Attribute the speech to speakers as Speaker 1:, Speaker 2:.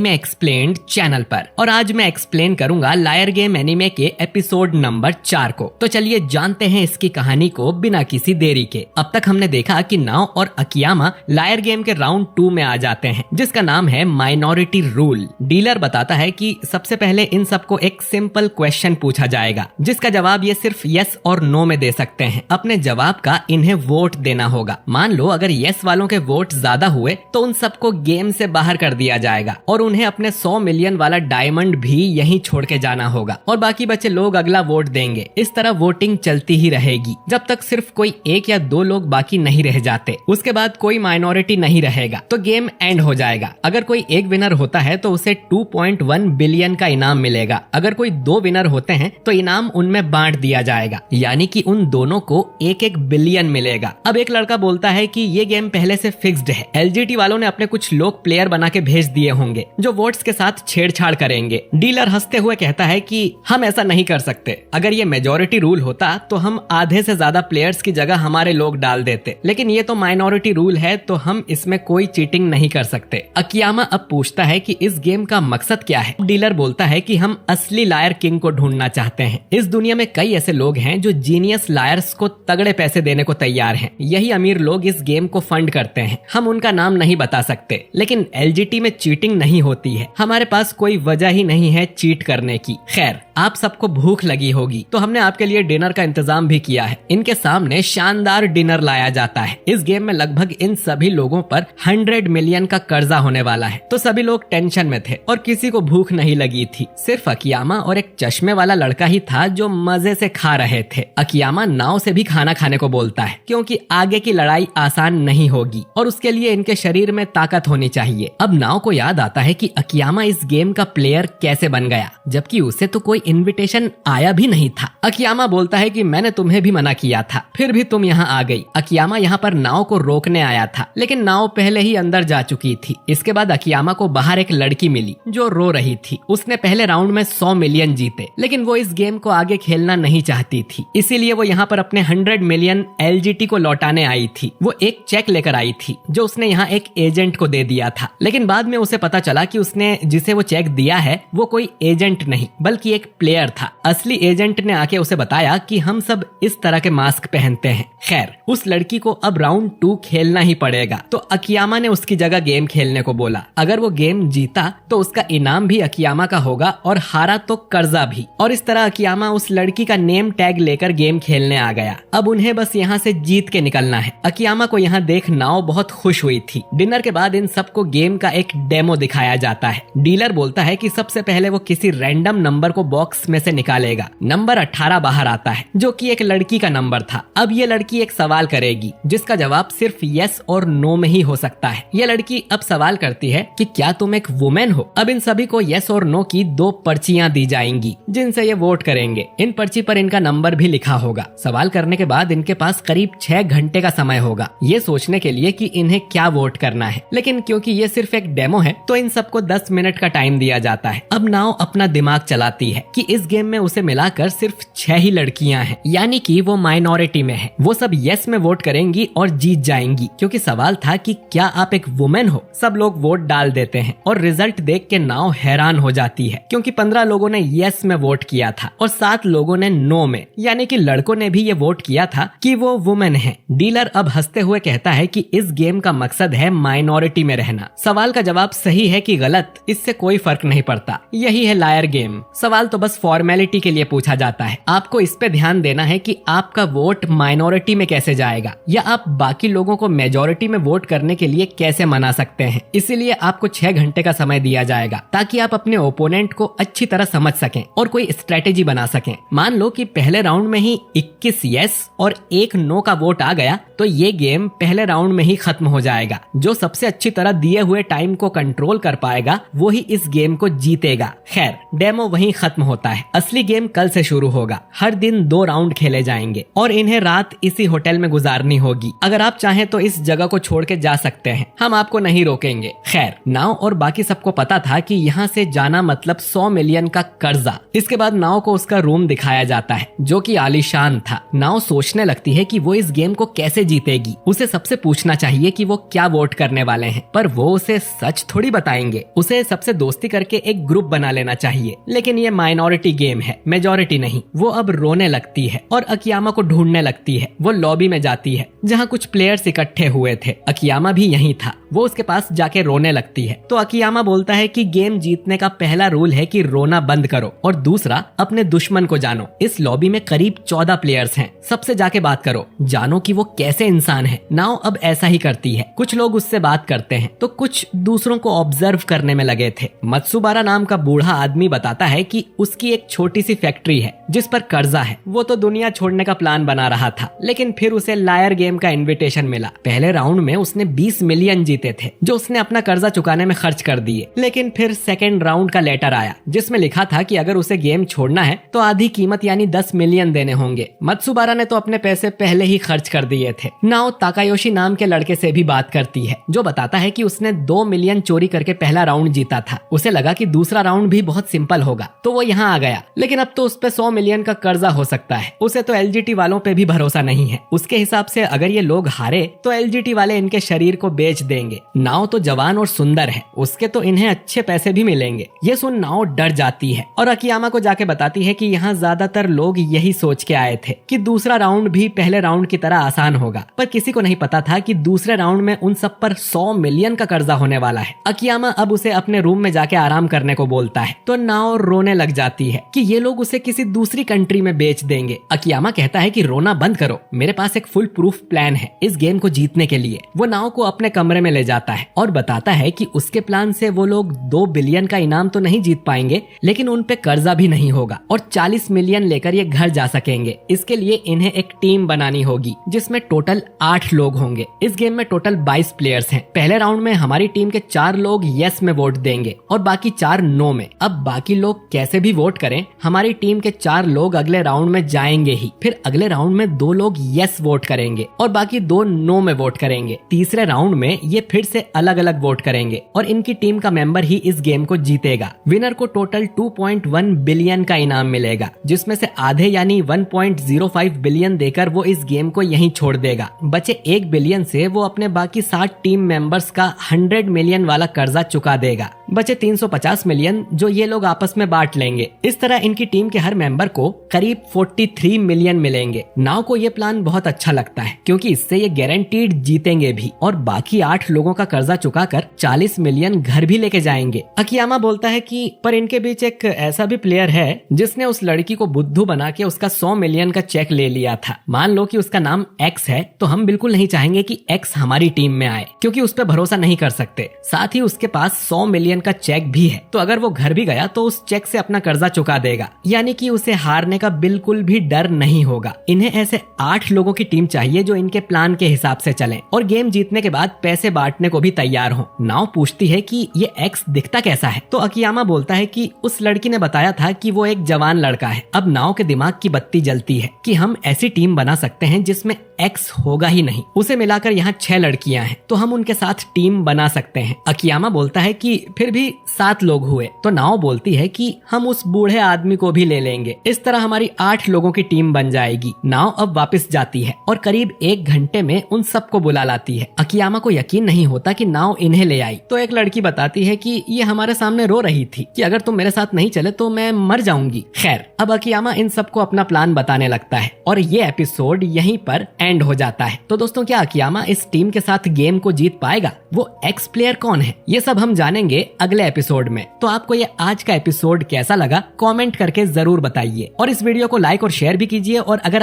Speaker 1: मैं explained channel पर। और आज मैं एक्सप्लेन करूंगा लायर गेम एनीमे के एपिसोड नंबर 4 को। तो चलिए जानते हैं इसकी कहानी को बिना किसी देरी के। अब तक हमने देखा कि नाओ और अकियामा लायर गेम के राउंड 2 में आ जाते हैं, जिसका नाम है माइनॉरिटी रूल। डीलर बताता है कि सबसे पहले इन सबको एक सिंपल क्वेश्चन पूछा जाएगा, जिसका जवाब ये सिर्फ यस और नो में दे सकते हैं। अपने जवाब का इन्हें वोट देना होगा। मान लो अगर यस वालों के वोट ज्यादा हुए तो उन सबको गेम से बाहर कर दिया जाएगा और उन्हें अपने 100 मिलियन वाला डायमंड भी यहीं छोड़ के जाना होगा और बाकी बचे लोग अगला वोट देंगे। इस तरह वोटिंग चलती ही रहेगी जब तक सिर्फ कोई 1 या 2 लोग बाकी नहीं रह जाते। उसके बाद कोई माइनॉरिटी नहीं रहेगा तो गेम एंड हो जाएगा। अगर कोई एक विनर होता है तो उसे 2.1 बिलियन का इनाम मिलेगा। अगर कोई 2 विनर होते हैं तो इनाम उनमें बांट दिया जाएगा, यानी कि उन दोनों को 1-1 बिलियन मिलेगा। अब एक लड़का बोलता है कि ये गेम पहले से फिक्स्ड है। एलजीटी वालों ने अपने कुछ लोग प्लेयर बना के भेज दिए होंगे जो वोट्स के साथ छेड़छाड़ करेंगे। डीलर हंसते हुए कहता है कि हम ऐसा नहीं कर सकते। अगर ये मेजोरिटी रूल होता तो हम आधे से ज्यादा प्लेयर्स की जगह हमारे लोग डाल देते, लेकिन ये तो माइनॉरिटी रूल है तो हम इसमें कोई चीटिंग नहीं कर सकते। अकियामा अब पूछता है कि इस गेम का मकसद क्या है। डीलर बोलता है कि हम असली लायर किंग को ढूंढना चाहते हैं। इस दुनिया में कई ऐसे लोग हैं जो जीनियस लायर्स को तगड़े पैसे देने को तैयार हैं। यही अमीर लोग इस गेम को फंड करते हैं। हम उनका नाम नहीं बता सकते, लेकिन एलजीटी में चीटिंग नहीं होती है। हमारे पास कोई वजह ही नहीं है चीट करने की। खैर, आप सबको भूख लगी होगी तो हमने आपके लिए डिनर का इंतजाम भी किया है। इनके सामने शानदार डिनर लाया जाता है। इस गेम में लगभग इन सभी लोगों पर 100 मिलियन का कर्जा होने वाला है, तो सभी लोग टेंशन में थे और किसी को भूख नहीं लगी थी। सिर्फ अकियामा और एक चश्मे वाला लड़का ही था जो मजे से खा रहे थे। अकियामा नाव से भी खाना खाने को बोलता है क्योंकि आगे की लड़ाई आसान नहीं होगी और उसके लिए इनके शरीर में ताकत होनी चाहिए। अब नाव को याद आता है कि अकियामा इस गेम का प्लेयर कैसे बन गया, जबकि उसे तो कोई इनविटेशन आया भी नहीं था। अकियामा बोलता है कि मैंने तुम्हें भी मना किया था, फिर भी तुम यहाँ आ गई। अकियामा यहाँ पर नाव को रोकने आया था, लेकिन नाव पहले ही अंदर जा चुकी थी। इसके बाद अकियामा को बाहर एक लड़की मिली जो रो रही थी। उसने पहले राउंड में 100 मिलियन जीते, लेकिन वो इस गेम को आगे खेलना नहीं चाहती थी। इसीलिए वो यहाँ पर अपने 100 मिलियन एलजीटी को लौटाने आई थी। वो एक चेक लेकर आई थी जो उसने यहाँ एक एजेंट को दे दिया था, लेकिन बाद में उसे पता चला कि उसने जिसे वो चेक दिया है वो कोई एजेंट नहीं बल्कि एक प्लेयर था। असली एजेंट ने आके उसे बताया कि हम सब इस तरह के मास्क पहनते हैं। खैर, उस लड़की को अब राउंड 2 खेलना ही पड़ेगा, तो अकियामा ने उसकी जगह गेम खेलने को बोला। अगर वो गेम जीता तो उसका इनाम भी अकियामा का होगा और हारा तो कर्जा भी। और इस तरह अकियामा उस लड़की का नेम टैग लेकर गेम खेलने आ गया। अब उन्हें बस यहाँ से जीत के निकलना है। अकियामा को यहाँ देख नाओ बहुत खुश हुई थी। डिनर के बाद इन सबको गेम का एक डेमो दिखाया जाता है। डीलर बोलता है कि सबसे पहले वो किसी रैंडम नंबर को बॉक्स में से निकालेगा। नंबर 18 बाहर आता है जो कि एक लड़की का नंबर था। अब ये लड़की एक सवाल करेगी जिसका जवाब सिर्फ यस और नो में ही हो सकता है। ये लड़की अब सवाल करती है कि क्या तुम एक वुमेन हो। अब इन सभी को यस और नो की 2 पर्चियां दी जाएंगी जिनसे ये वोट करेंगे। इन पर्ची पर इनका नंबर भी लिखा होगा। सवाल करने के बाद इनके पास करीब 6 घंटे का समय होगा ये सोचने के लिए कि इन्हें क्या वोट करना है, लेकिन क्योंकि ये सिर्फ एक डेमो है तो इन सबको 10 मिनट का टाइम दिया जाता है। अब नाओ अपना दिमाग चलाती है कि इस गेम में उसे मिलाकर सिर्फ 6 ही लड़कियां हैं, यानी कि वो माइनॉरिटी में है। वो सब यस में वोट करेंगी और जीत जाएंगी, क्योंकि सवाल था कि क्या आप एक वुमेन हो। सब लोग वोट डाल देते हैं और रिजल्ट देख के नाओ हैरान हो जाती है क्योंकि 15 लोगों ने यस में वोट किया था और 7 लोगों ने नो में, यानी कि लड़कों ने भी ये वोट किया था कि वो वुमेन है। डीलर अब हंसते हुए कहता है कि इस गेम का मकसद है माइनॉरिटी में रहना। सवाल का जवाब सही है कि गलत, इससे कोई फर्क नहीं पड़ता। यही है लायर गेम। सवाल तो बस फॉर्मेलिटी के लिए पूछा जाता है। आपको इस पे ध्यान देना है कि आपका वोट माइनॉरिटी में कैसे जाएगा या आप बाकी लोगों को मेजॉरिटी में वोट करने के लिए कैसे मना सकते हैं। इसीलिए आपको 6 घंटे का समय दिया जाएगा ताकि आप अपने ओपोनेंट को अच्छी तरह समझ सकें और कोई स्ट्रेटेजी बना सकें। मान लो कि पहले राउंड में ही 21 यस और 1 नो का वोट आ गया तो ये गेम पहले राउंड में ही खत्म हो जाएगा। जो सबसे अच्छी तरह दिए हुए टाइम को कंट्रोल कर पाएगा वो ही इस गेम को जीतेगा। खैर, डेमो वहीं खत्म होता है। असली गेम कल से शुरू होगा। हर दिन 2 राउंड खेले जाएंगे और इन्हें रात इसी होटल में गुजारनी होगी। अगर आप चाहें तो इस जगह को छोड़ के जा सकते हैं, हम आपको नहीं रोकेंगे। खैर, नाव और बाकी सबको पता था कि यहाँ से जाना मतलब 100 मिलियन का कर्जा। इसके बाद नाव को उसका रूम दिखाया जाता है जो कि आलीशान था। नाव सोचने लगती है कि वो इस गेम को कैसे जीतेगी। उसे सबसे पूछना चाहिए कि वो क्या वोट करने वाले हैं, पर वो उसे सच थोड़ी बताएंगे। उसे सबसे दोस्ती करके एक ग्रुप बना लेना चाहिए, लेकिन ये माइनॉरिटी गेम है, मेजॉरिटी नहीं। वो अब रोने लगती है और अकियामा को ढूंढने लगती है। वो लॉबी में जाती है जहाँ कुछ प्लेयर्स इकट्ठे हुए थे। अकियामा भी यहीं था। वो उसके पास जाके रोने लगती है तो अकियामा बोलता है कि गेम जीतने का पहला रूल है कि रोना बंद करो और दूसरा अपने दुश्मन को जानो। इस लॉबी में करीब 14 प्लेयर्स हैं। सबसे जाके बात करो, जानो कि वो कैसे इंसान है। नाओ अब ऐसा ही करती है। कुछ लोग उससे बात करते हैं तो कुछ दूसरों को ऑब्जर्व करने में लगे थे। मत्सुबारा नाम का बूढ़ा आदमी बताता है कि उसकी एक छोटी सी फैक्ट्री है जिस पर कर्जा है। वो तो दुनिया छोड़ने का प्लान बना रहा था, लेकिन फिर उसे लायर गेम का इन्विटेशन मिला। पहले राउंड में उसने 20 मिलियन जीते थे जो उसने अपना कर्जा चुकाने में खर्च कर दिए। लेकिन फिर सेकेंड राउंड का लेटर आया जिसमें लिखा था कि अगर उसे गेम छोड़ना है तो आधी कीमत यानी 10 मिलियन देने होंगे। मत्सुबारा ने तो अपने पैसे पहले ही खर्च कर दिए थे। नाओ ताकायोशी नाम के लड़के से भी बात करती है जो बताता है कि उसने 2 मिलियन चोरी करके पहला राउंड जीता था। उसे लगा कि दूसरा राउंड भी बहुत सिंपल होगा तो वो यहाँ आ गया, लेकिन अब तो उस पे 100 मिलियन का कर्जा हो सकता है। उसे तो एलजीटी वालों पे भी भरोसा नहीं है। उसके हिसाब से अगर ये लोग हारे तो एलजीटी वाले इनके शरीर को बेच देंगे। नाओ तो जवान और सुंदर है, उसके तो इन्हें अच्छे पैसे भी मिलेंगे। ये सुन नाओ डर जाती है और अकियामा को जाके बताती है कि यहाँ ज्यादातर लोग यही सोच के आए थे कि दूसरा राउंड भी पहले राउंड की तरह आसान होगा, पर किसी को नहीं पता था कि दूसरे राउंड में उन सब पर 100 मिलियन का कर्जा होने वाला है। अकियामा अब उसे अपने रूम में जाके आराम करने को बोलता है तो नाओ रोने लग जाती है कि ये लोग उसे किसी दूसरी कंट्री में बेच देंगे। अकियामा कहता है कि रोना बंद करो, मेरे पास एक फुल प्रूफ प्लान है इस गेम को जीतने के लिए। वो नाओ को अपने कमरे में ले जाता है और बताता है कि उसके प्लान से वो लोग 2 बिलियन का इनाम तो नहीं जीत पाएंगे, लेकिन उन पे कर्जा भी नहीं होगा और 40 मिलियन लेकर ये घर जा सकेंगे। इसके लिए इन्हें एक टीम बनानी होगी जिसमें टोटल 8 लोग होंगे। इस गेम में टोटल 22 प्लेयर्स हैं। पहले राउंड में हमारी टीम के 4 लोग यस में वोट देंगे और बाकी 4 नो में। अब बाकी लोग कैसे भी वोट करें, हमारी टीम के 4 लोग अगले राउंड में जाएंगे ही। फिर अगले राउंड में 2 लोग यस वोट करेंगे और बाकी 2 नो में वोट करेंगे। तीसरे राउंड में ये फिर से अलग अलग वोट करेंगे और इनकी टीम का मेंबर ही इस गेम को जीतेगा। विनर को टोटल 2.1 बिलियन का इनाम मिलेगा, जिसमें से आधे यानी 1.05 बिलियन देकर वो इस गेम को यहीं छोड़ देगा। बचे 1 बिलियन से वो अपने बाकी 60 टीम मेंबर्स का 100 मिलियन वाला कर्जा चुका देगा। बचे 350 मिलियन जो ये लोग आपस में बांट लेंगे। इस तरह इनकी टीम के हर मेंबर को करीब 43 मिलियन मिलेंगे। नाओ को ये प्लान बहुत अच्छा लगता है क्योंकि इससे ये गारंटीड जीतेंगे भी और बाकी 8 लोगों का कर्जा चुकाकर 40 मिलियन घर भी लेके जाएंगे। अकियामा बोलता है कि पर इनके बीच एक ऐसा भी प्लेयर है जिसने उस लड़की को बुद्धू बना के उसका 100 मिलियन का चेक ले लिया था। मान लो कि उसका नाम एक्स है तो हम बिल्कुल नहीं चाहेंगे कि एक्स हमारी टीम में आए क्योंकि उस पर भरोसा नहीं कर सकते। साथ ही उसके पास 100 मिलियन का चेक भी है, तो अगर वो घर भी गया तो उस चेक से अपना कर्जा चुका देगा, यानी कि उसे हारने का बिल्कुल भी डर नहीं होगा। इन्हें ऐसे 8 लोगों की टीम चाहिए जो इनके प्लान के हिसाब से चलें और गेम जीतने के बाद पैसे बांटने को भी तैयार हो। नाओ पूछती है कि ये एक्स दिखता कैसा है, तो अकियामा बोलता है कि उस लड़की ने बताया था कि वो एक जवान लड़का है। अब नाओ के दिमाग की बत्ती जलती है कि हम ऐसी टीम बना सकते हैं जिसमें एक्स होगा ही नहीं। उसे मिलाकर यहाँ 6 लड़कियां हैं तो हम उनके साथ टीम बना सकते हैं। अकियामा बोलता है कि फिर भी 7 लोग हुए, तो नाओ बोलती है कि हम उस बूढ़े आदमी को भी ले लेंगे। इस तरह हमारी 8 लोगों की टीम बन जाएगी। नाओ अब वापस जाती है और करीब 1 घंटे में उन सबको बुला लाती है। अकियामा को यकीन नहीं होता कि नाओ इन्हें ले आई, तो एक लड़की बताती है कि ये हमारे सामने रो रही थी कि अगर तुम मेरे साथ नहीं चले तो मैं मर जाऊंगी। खैर, अब अकियामा इन सबको अपना प्लान बताने लगता है और ये एपिसोड यहीं पर एंड हो जाता है। तो दोस्तों, क्या अकियामा इस टीम के साथ गेम को जीत पाएगा? वो एक्स प्लेयर कौन है, ये सब हम जानेंगे अगले एपिसोड में। तो आपको ये आज का एपिसोड कैसा लगा कमेंट करके जरूर बताइए और इस वीडियो को लाइक और शेयर भी कीजिए। और अगर